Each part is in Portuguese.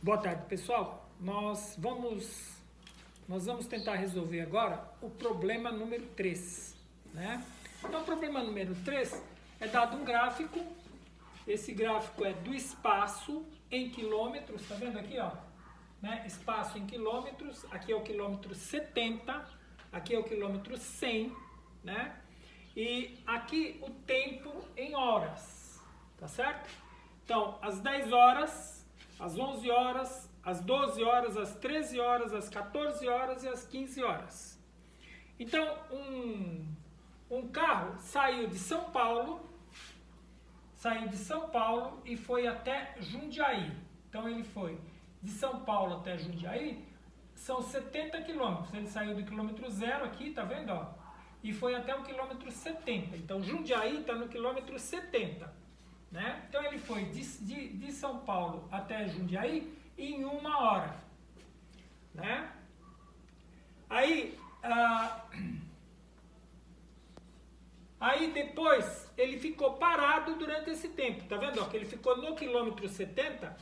Boa tarde, pessoal. Nós vamos tentar resolver agora o problema número 3, né? Então, o problema número 3 é dado um gráfico. Esse gráfico é do espaço em quilômetros, tá vendo aqui, ó? Né? Espaço em quilômetros, aqui é o quilômetro 70, aqui é o quilômetro 100, né? E aqui o tempo em horas, tá certo? Então, às 10 horas, às 11 horas, às 12 horas, às 13 horas, às 14 horas e às 15 horas. Então, um carro saiu de São Paulo e foi até Jundiaí. Então, ele foi de São Paulo até Jundiaí, são 70 quilômetros. Ele saiu do quilômetro 0 aqui, tá vendo, ó? E foi até o quilômetro 70. Então, Jundiaí está no quilômetro 70. Né? Então, ele foi de São Paulo até Jundiaí em 1 hora. Né? Aí depois ele ficou parado durante esse tempo. Tá vendo? Ó, que ele ficou no quilômetro 70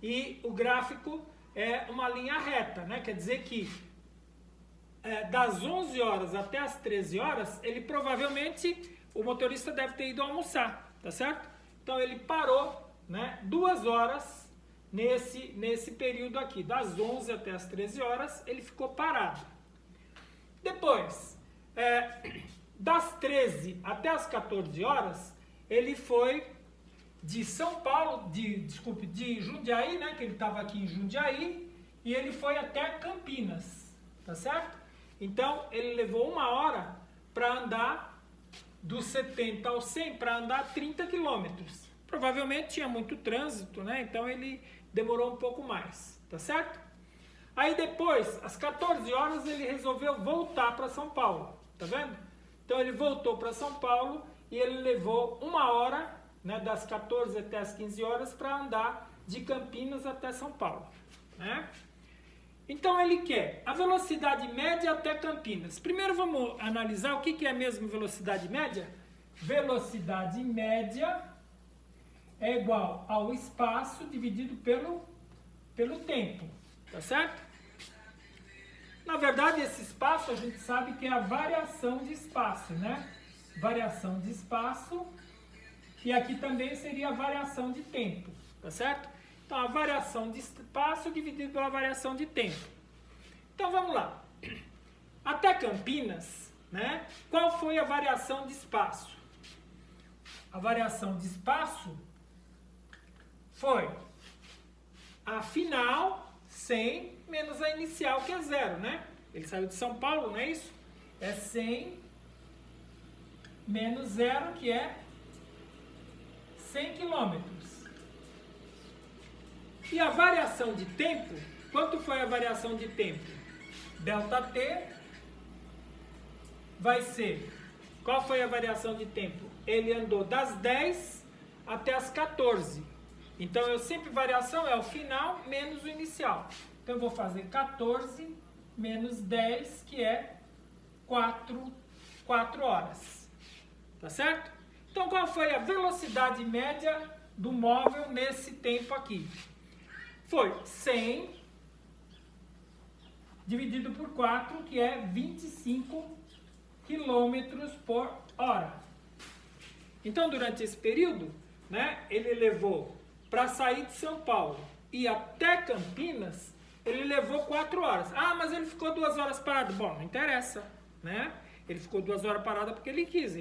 e o gráfico é uma linha reta. Né? Quer dizer que das 11 horas até as 13 horas, ele provavelmente, o motorista deve ter ido almoçar. Tá certo? Então, ele parou, né, 2 horas nesse período aqui. Das 11 até as 13 horas, ele ficou parado. Depois, das 13 até as 14 horas, ele foi de São Paulo, de Jundiaí, né, que ele estava aqui em Jundiaí, e ele foi até Campinas, tá certo? Então, ele levou 1 hora para andar dos 70 ao 100, para andar 30 quilômetros. Provavelmente tinha muito trânsito, né? Então ele demorou um pouco mais, tá certo? Aí depois, às 14 horas, ele resolveu voltar para São Paulo, tá vendo? Então ele voltou para São Paulo e ele levou 1 hora, né, das 14 até as 15 horas, para andar de Campinas até São Paulo, né? Então ele quer a velocidade média até Campinas. Primeiro vamos analisar o que é mesmo velocidade média. Velocidade média é igual ao espaço dividido pelo tempo, tá certo? Na verdade, esse espaço a gente sabe que é a variação de espaço, né? Variação de espaço, e aqui também seria a variação de tempo, tá certo? Então, a variação de espaço dividido pela variação de tempo. Então, vamos lá. Até Campinas, né? Qual foi a variação de espaço? A variação de espaço foi a final, 100, menos a inicial, que é 0, né? Ele saiu de São Paulo, não é isso? É 100 menos 0, que é 100 quilômetros. E a variação de tempo, quanto foi a variação de tempo? ΔT vai ser, qual foi a variação de tempo? Ele andou das 10 até as 14. Então, eu sempre, variação é o final menos o inicial. Então, eu vou fazer 14 menos 10, que é 4 horas. Tá certo? Então, qual foi a velocidade média do móvel nesse tempo aqui? Foi 100 dividido por 4, que é 25 quilômetros por hora. Então, durante esse período, né, ele levou, para sair de São Paulo e até Campinas, ele levou 4 horas. Ah, mas ele ficou 2 horas parado. Bom, não interessa, né? Ele ficou 2 horas parado porque ele quis.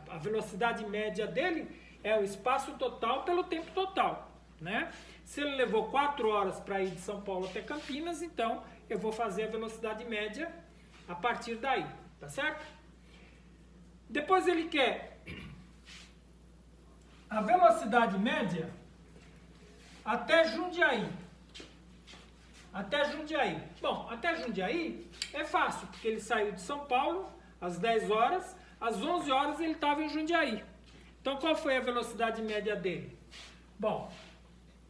A velocidade média dele é o espaço total pelo tempo total, né? Se ele levou 4 horas para ir de São Paulo até Campinas, então eu vou fazer a velocidade média a partir daí, tá certo? Depois ele quer a velocidade média até Jundiaí. Até Jundiaí. Bom, até Jundiaí é fácil, porque ele saiu de São Paulo às 10 horas, às 11 horas ele estava em Jundiaí. Então, qual foi a velocidade média dele? Bom,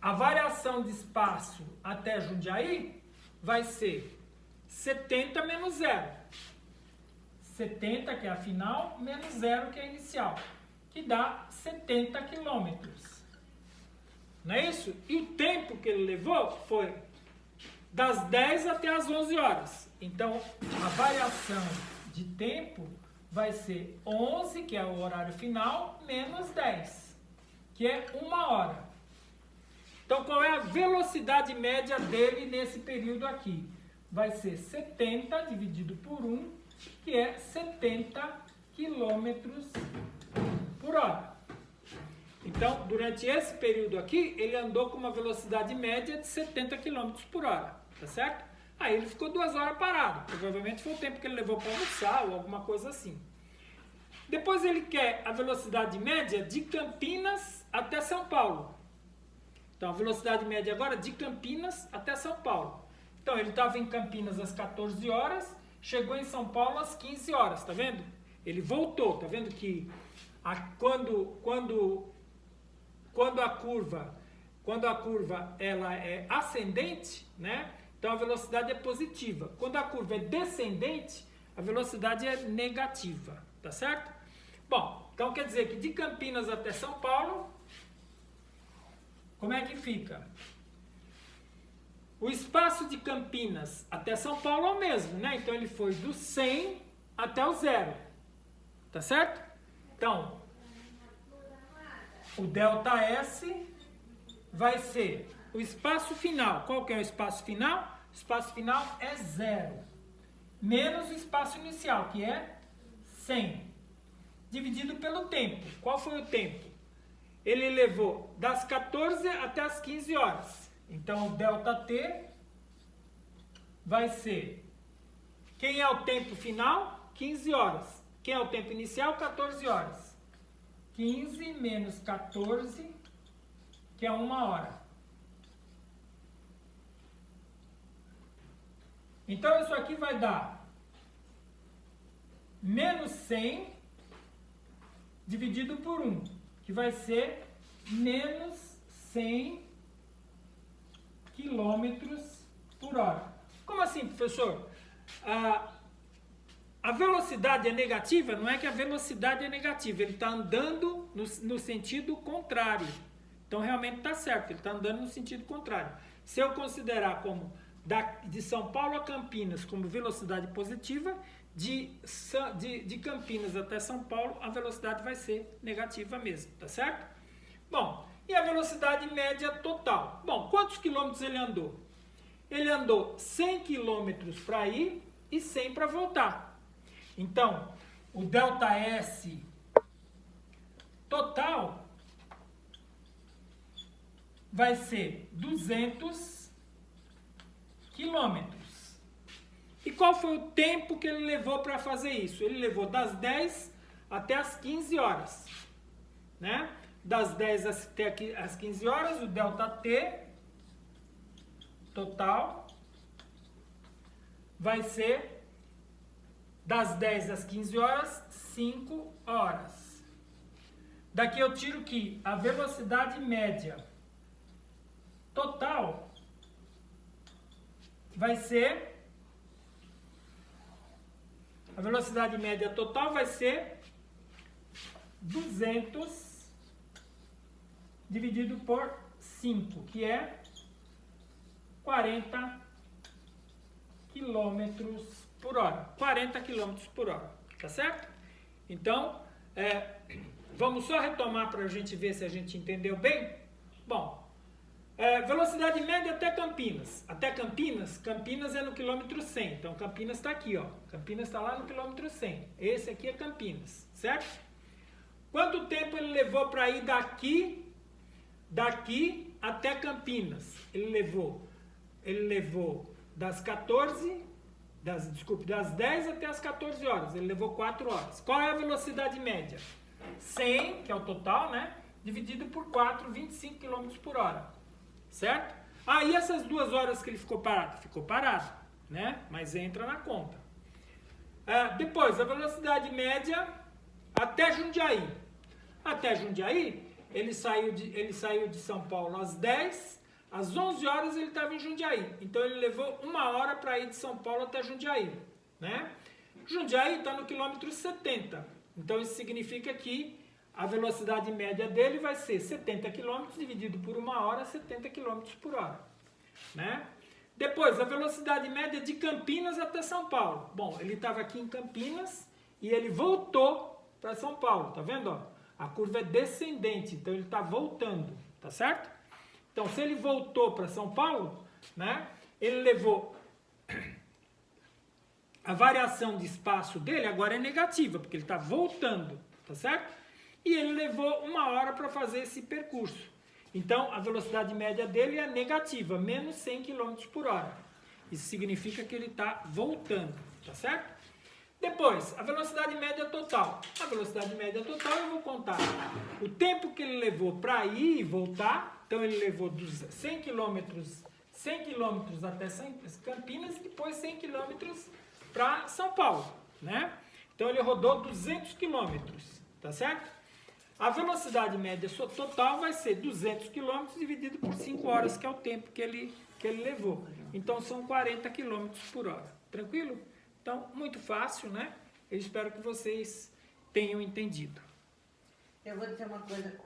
a variação de espaço até Jundiaí vai ser 70 menos 0. 70, que é a final, menos 0, que é a inicial, que dá 70 quilômetros. não é isso? E o tempo que ele levou foi das 10 até as 11 horas. Então, a variação de tempo vai ser 11, que é o horário final, menos 10, que é 1 hora. Então, qual é a velocidade média dele nesse período aqui? Vai ser 70 dividido por 1, que é 70 quilômetros por hora. Então, durante esse período aqui, ele andou com uma velocidade média de 70 km por hora, tá certo? Aí ele ficou 2 horas parado, provavelmente foi o tempo que ele levou para almoçar ou alguma coisa assim. Depois ele quer a velocidade média de Campinas até São Paulo. Então, a velocidade média agora de Campinas até São Paulo. Então, ele estava em Campinas às 14 horas, chegou em São Paulo às 15 horas, tá vendo? Ele voltou, tá vendo que quando a curva ela é ascendente, né? Então a velocidade é positiva. Quando a curva é descendente, a velocidade é negativa, tá certo? Bom, então quer dizer que de Campinas até São Paulo, como é que fica? O espaço de Campinas até São Paulo é o mesmo, né? Então ele foi do 100 até o 0, tá certo? Então, o ΔS vai ser o espaço final. Qual que é o espaço final? O espaço final é 0, menos o espaço inicial, que é 100, dividido pelo tempo. Qual foi o tempo? Ele levou das 14 até as 15 horas. Então, o ΔT vai ser... Quem é o tempo final? 15 horas. Quem é o tempo inicial? 14 horas. 15 menos 14, que é 1 hora. Então, isso aqui vai dar menos 100 dividido por 1, que vai ser menos 100 quilômetros por hora. Como assim, professor? A velocidade é negativa? Não é que a velocidade é negativa, ele está andando no sentido contrário. Então, realmente está certo, ele está andando no sentido contrário. Se eu considerar como de São Paulo a Campinas como velocidade positiva, de Campinas até São Paulo, a velocidade vai ser negativa mesmo, tá certo? Bom, e a velocidade média total? Bom, quantos quilômetros ele andou? Ele andou 100 quilômetros para ir e 100 para voltar. Então, o ΔS total vai ser 200 quilômetros. E qual foi o tempo que ele levou para fazer isso? Ele levou das 10 até as 15 horas, né? Das 10 até as 15 horas, o ΔT total vai ser das 10 às 15 horas, 5 horas. Daqui eu tiro que a velocidade média total vai ser... A velocidade média total vai ser 200 dividido por 5, que é 40 quilômetros por hora. 40 quilômetros por hora, tá certo? Então, vamos só retomar para a gente ver se a gente entendeu bem. Bom, velocidade média até Campinas. Até Campinas, Campinas é no quilômetro 100. Então, Campinas está aqui, ó. Campinas está lá no quilômetro 100. Esse aqui é Campinas, certo? Quanto tempo ele levou para ir daqui até Campinas? Ele levou das 10 até as 14 horas. Ele levou 4 horas. Qual é a velocidade média? 100, que é o total, né? Dividido por 4, 25 km por hora. Certo? E essas 2 horas que ele ficou parado? Ficou parado, né? Mas entra na conta. Depois, a velocidade média até Jundiaí. Até Jundiaí, ele saiu de São Paulo às 10, às 11 horas ele estava em Jundiaí. Então, ele levou 1 hora para ir de São Paulo até Jundiaí, né? Jundiaí está no quilômetro 70. Então, isso significa que a velocidade média dele vai ser 70 km dividido por 1 hora, 70 km por hora. Né? Depois, a velocidade média de Campinas até São Paulo. Bom, ele estava aqui em Campinas e ele voltou para São Paulo, tá vendo? Ó? A curva é descendente, então ele está voltando, tá certo? Então, se ele voltou para São Paulo, né, ele levou... A variação de espaço dele agora é negativa, porque ele está voltando, tá certo? E ele levou 1 hora para fazer esse percurso. Então, a velocidade média dele é negativa, menos 100 km por hora. Isso significa que ele está voltando, tá certo? Depois, a velocidade média total. A velocidade média total eu vou contar o tempo que ele levou para ir e voltar. Então, ele levou 100 km até Campinas e depois 100 km para São Paulo, né? Então, ele rodou 200 km, tá certo? A velocidade média total vai ser 200 km dividido por 5 horas, que é o tempo que ele levou. Então, são 40 km por hora. Tranquilo? Então, muito fácil, né? Eu espero que vocês tenham entendido. Eu vou dizer uma coisa.